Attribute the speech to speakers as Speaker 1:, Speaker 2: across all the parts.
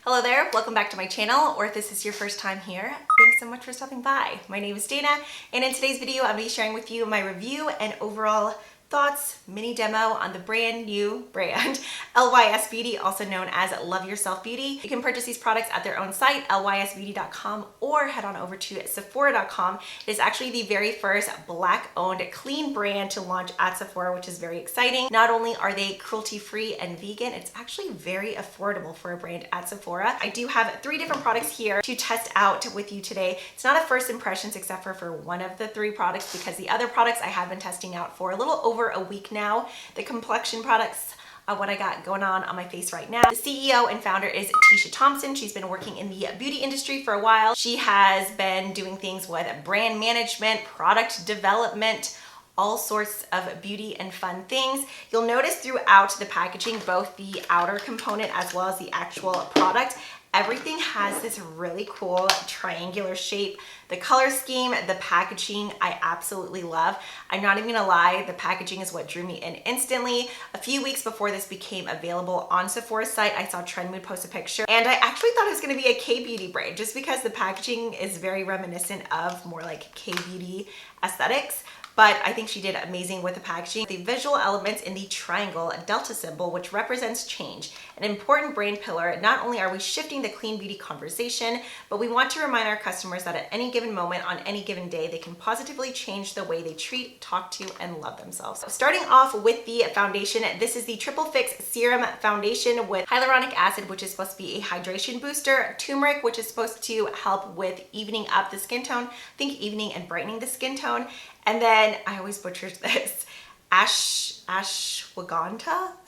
Speaker 1: Hello there, welcome back to my channel, or if this is your first time here, thanks so much for stopping by. My name is Dana, and in today's video, I'll be sharing with you my review and overall thoughts, mini demo on the brand new brand, Lys Beauty, also known as Love Yourself Beauty. You can purchase these products at their own site, lysbeauty.com, or head on over to Sephora.com. It is actually the very first Black-owned clean brand to launch at Sephora, which is very exciting. Not only are they cruelty-free and vegan, it's actually very affordable for a brand at Sephora. I do have 3 different products here to test out with you today. It's not a first impressions except for one of the 3 products, because the other products I have been testing out for a little over a week now. The complexion products, what I got going on my face right now. The CEO and founder is Tisha Thompson. She's been working in the beauty industry for a while. She has been doing things with brand management, product development, all sorts of beauty and fun things. You'll notice throughout the packaging, both the outer component as well as the actual product, everything has this really cool triangular shape. The color scheme, the packaging, I absolutely love. I'm not even gonna lie, the packaging is what drew me in instantly. A few weeks before this became available on Sephora's site, I saw Trend Mood post a picture, and I actually thought it was gonna be a K-beauty brand just because the packaging is very reminiscent of more like K-beauty aesthetics. But I think she did amazing with the packaging. The visual elements in the triangle delta symbol, which represents change, an important brand pillar. Not only are we shifting the clean beauty conversation, but we want to remind our customers that at any given moment, on any given day, they can positively change the way they treat, talk to, and love themselves. So starting off with the foundation, this is the Triple Fix Serum Foundation with hyaluronic acid, which is supposed to be a hydration booster, turmeric, which is supposed to help with evening up the skin tone, think evening and brightening the skin tone. And then, I always butcher this, ashwagandha,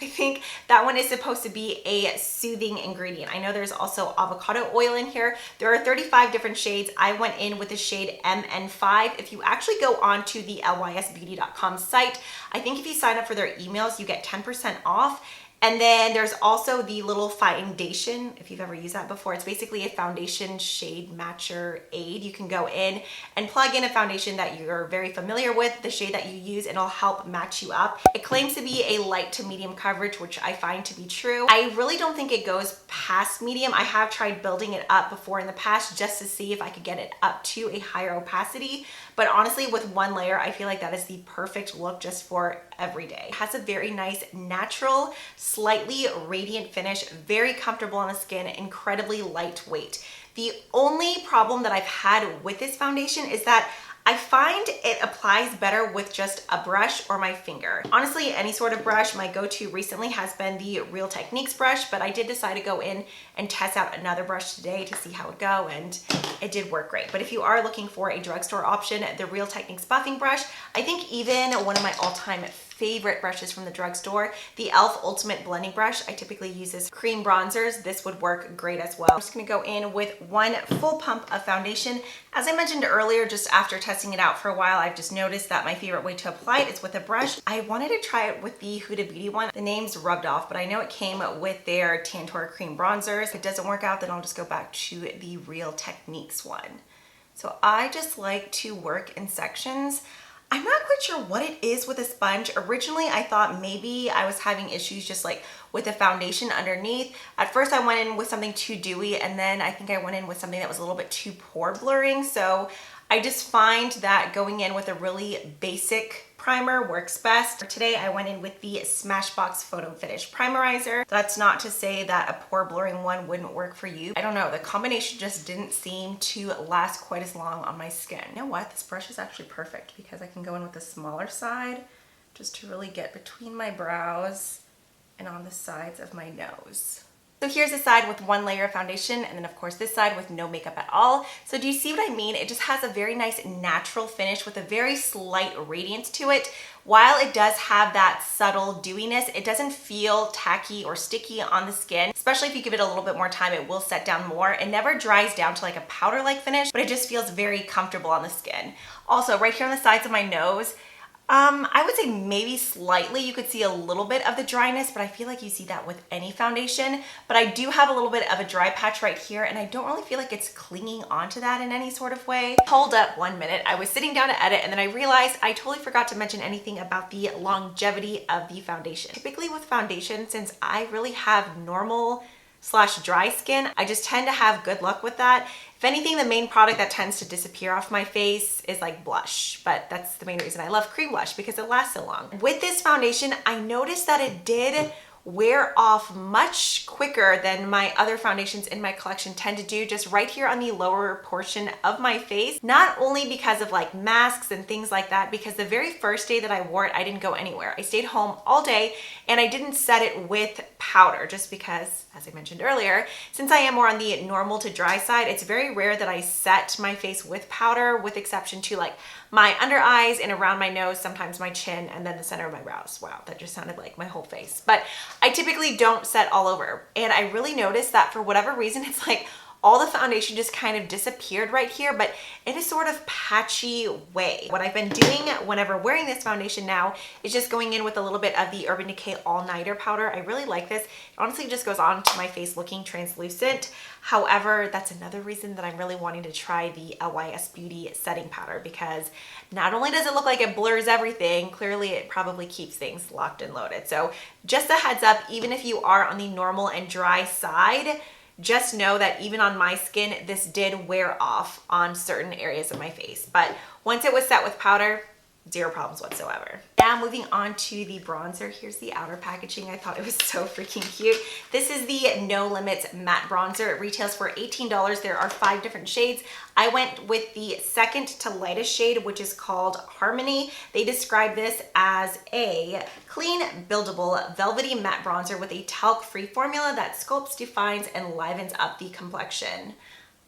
Speaker 1: I think. That one is supposed to be a soothing ingredient. I know there's also avocado oil in here. There are 35 different shades. I went in with the shade MN5. If you actually go on to the lysbeauty.com site, I think if you sign up for their emails, you get 10% off. And then there's also the little foundation, if you've ever used that before. It's basically a foundation shade matcher aid. You can go in and plug in a foundation that you're very familiar with, the shade that you use, and it'll help match you up. It claims to be a light to medium coverage, which I find to be true. I really don't think it goes past medium. I have tried building it up before in the past just to see if I could get it up to a higher opacity. But honestly, with one layer, I feel like that is the perfect look just for every day. It has a very nice, natural, slightly radiant finish, very comfortable on the skin, incredibly lightweight. The only problem that I've had with this foundation is that I find it applies better with just a brush or my finger. Honestly, any sort of brush. My go-to recently has been the Real Techniques brush, but I did decide to go in and test out another brush today to see how it go, and it did work great. But if you are looking for a drugstore option, the Real Techniques buffing brush, I think even one of my all-time favorite brushes from the drugstore, the e.l.f. Ultimate Blending Brush. I typically use this cream bronzers. This would work great as well. I'm just gonna go in with one full pump of foundation. As I mentioned earlier, just after testing it out for a while, I've just noticed that my favorite way to apply it is with a brush. I wanted to try it with the Huda Beauty one. The name's rubbed off, but I know it came with their Tantour cream bronzers. If it doesn't work out, then I'll just go back to the Real Techniques one. So I just like to work in sections. I'm not quite sure what it is with a sponge. Originally, I thought maybe I was having issues just like with the foundation underneath. At first, I went in with something too dewy, and then I think I went in with something that was a little bit too pore blurring. So I just find that going in with a really basic primer works best. For today, I went in with the Smashbox Photo Finish Primerizer. That's not to say that a pore blurring one wouldn't work for you. I don't know, the combination just didn't seem to last quite as long on my skin. You know what? This brush is actually perfect because I can go in with the smaller side just to really get between my brows and on the sides of my nose. So here's the side with one layer of foundation, and then of course this side with no makeup at all. So do you see what I mean? It just has a very nice natural finish with a very slight radiance to it. While it does have that subtle dewiness, it doesn't feel tacky or sticky on the skin. Especially if you give it a little bit more time, it will set down more. It never dries down to like a powder-like finish, but it just feels very comfortable on the skin. Also, right here on the sides of my nose, I would say maybe slightly you could see a little bit of the dryness, but I feel like you see that with any foundation. But I do have a little bit of a dry patch right here, and I don't really feel like it's clinging onto that in any sort of way. Hold up 1 minute. I was sitting down to edit, and then I realized I totally forgot to mention anything about the longevity of the foundation. Typically with foundation, since I really have normal slash dry skin, I just tend to have good luck with that. If anything, the main product that tends to disappear off my face is like blush, but that's the main reason I love cream blush, because it lasts so long. With this foundation, I noticed that it did wear off much quicker than my other foundations in my collection tend to do, just right here on the lower portion of my face. Not only because of like masks and things like that, because the very first day that I wore it, I didn't go anywhere. I stayed home all day and I didn't set it with powder, just because, as I mentioned earlier, since I am more on the normal to dry side, it's very rare that I set my face with powder, with exception to like my under eyes and around my nose, sometimes my chin, and then the center of my brows. Wow, that just sounded like my whole face. But I typically don't set all over. And I really noticed that for whatever reason, it's like all the foundation just kind of disappeared right here, but in a sort of patchy way. What I've been doing whenever wearing this foundation now is just going in with a little bit of the Urban Decay All Nighter powder. I really like this. It honestly just goes on to my face looking translucent. However, that's another reason that I'm really wanting to try the Lys Beauty setting powder, because not only does it look like it blurs everything, clearly it probably keeps things locked and loaded. So just a heads up, even if you are on the normal and dry side, just know that even on my skin, this did wear off on certain areas of my face. But once it was set with powder, zero problems whatsoever. Now moving on to the bronzer. Here's the outer packaging. I thought it was so freaking cute. This is the No Limits matte bronzer. It retails for $18. There are 5 different shades. I went with the second to lightest shade, which is called Harmony. They describe this as a clean, buildable, velvety matte bronzer with a talc-free formula that sculpts, defines, and livens up the complexion.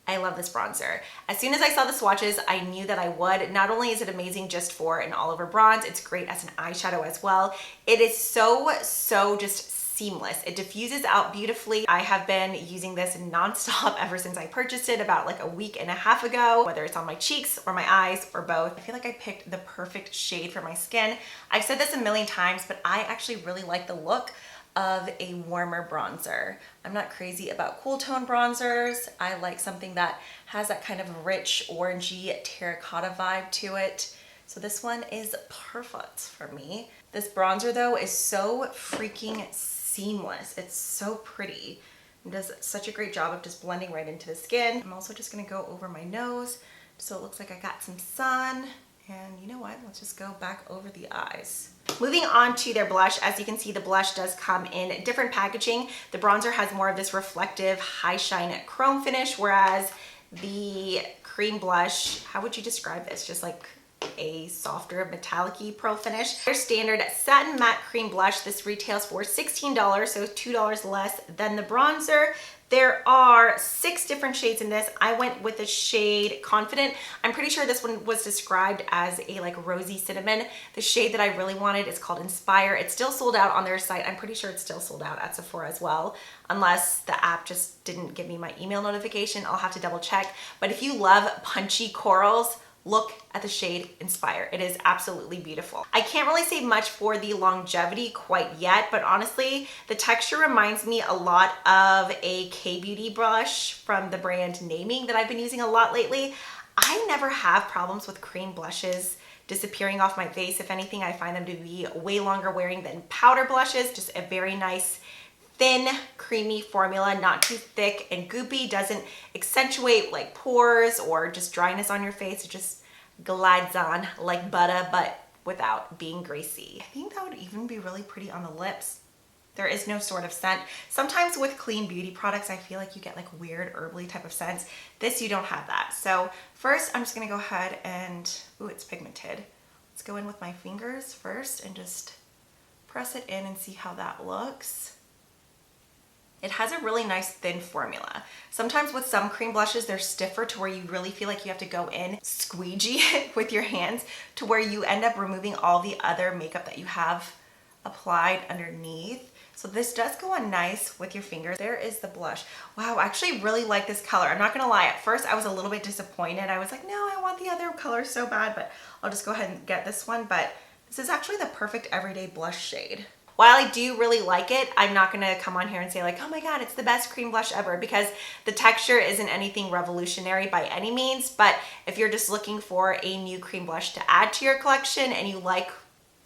Speaker 1: I love this bronzer. As soon as I saw the swatches, I knew that I would. Not only is it amazing just for an all-over bronze, it's great as an eyeshadow as well. It is so just seamless. It diffuses out beautifully. I have been using this nonstop ever since I purchased it about like a week and a half ago, whether it's on my cheeks or my eyes or both. I feel like I picked the perfect shade for my skin. I've said this a million times, but I actually really like the look of a warmer bronzer. I'm not crazy about cool tone bronzers. I like something that has that kind of rich orangey terracotta vibe to it. So this one is perfect for me. This bronzer though is so freaking seamless. It's so pretty. It does such a great job of just blending right into the skin. I'm also just gonna go over my nose so it looks like I got some sun. And you know what? Let's just go back over the eyes. Moving on to their blush, as you can see, the blush does come in different packaging. The bronzer has more of this reflective high shine chrome finish, whereas the cream blush, how would you describe this? Just like a softer metallic-y pearl finish. Their standard satin matte cream blush, this retails for $16, so $2 less than the bronzer. There are 6 different shades in this. I went with the shade Confident. I'm pretty sure this one was described as a like rosy cinnamon. The shade that I really wanted is called Inspire. It's still sold out on their site. I'm pretty sure it's still sold out at Sephora as well, unless the app just didn't give me my email notification. I'll have to double check. But if you love punchy corals, look at the shade Inspire. It is absolutely beautiful. I can't really say much for the longevity quite yet, but honestly, the texture reminds me a lot of a K-Beauty brush from the brand Naming that I've been using a lot lately. I never have problems with cream blushes disappearing off my face. If anything, I find them to be way longer wearing than powder blushes. Just a very nice thin, creamy formula, not too thick and goopy, doesn't accentuate like pores or just dryness on your face. It just glides on like butter, but without being greasy. I think that would even be really pretty on the lips. There is no sort of scent. Sometimes with clean beauty products, I feel like you get like weird herbally type of scents. This, you don't have that. So first, I'm just gonna go ahead and, ooh, it's pigmented. Let's go in with my fingers first and just press it in and see how that looks. It has a really nice thin formula. Sometimes with some cream blushes, they're stiffer to where you really feel like you have to go in, squeegee it with your hands to where you end up removing all the other makeup that you have applied underneath. So this does go on nice with your fingers. There is the blush. Wow, I actually really like this color. I'm not gonna lie, at first I was a little bit disappointed. I was like, no, I want the other color so bad, but I'll just go ahead and get this one. But this is actually the perfect everyday blush shade. While I do really like it, I'm not gonna come on here and say like, oh my God, it's the best cream blush ever, because the texture isn't anything revolutionary by any means. But if you're just looking for a new cream blush to add to your collection and you like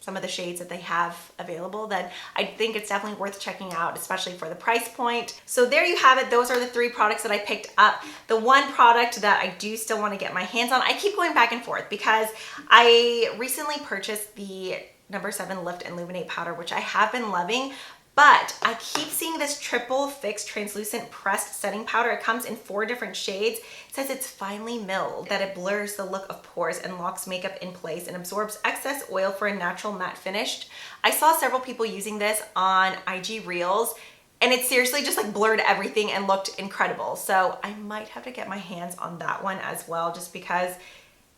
Speaker 1: some of the shades that they have available, then I think it's definitely worth checking out, especially for the price point. So there you have it. Those are the 3 products that I picked up. The one product that I do still want to get my hands on, I keep going back and forth because I recently purchased the No. 7 Lift and Illuminate powder, which I have been loving. But I keep seeing this triple fix translucent pressed setting powder. It comes in 4 different shades. It says it's finely milled, that it blurs the look of pores and locks makeup in place and absorbs excess oil for a natural matte finish. I saw several people using this on IG Reels, and it seriously just like blurred everything and looked incredible. So I might have to get my hands on that one as well, just because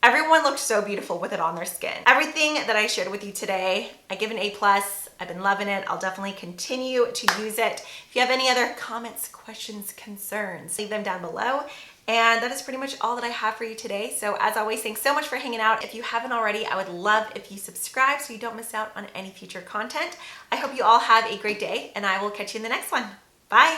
Speaker 1: everyone looked so beautiful with it on their skin. Everything that I shared with you today, I give an A+. I've been loving it. I'll definitely continue to use it. If you have any other comments, questions, concerns, leave them down below. And that is pretty much all that I have for you today. So as always, thanks so much for hanging out. If you haven't already, I would love if you subscribe so you don't miss out on any future content. I hope you all have a great day, and I will catch you in the next one. Bye.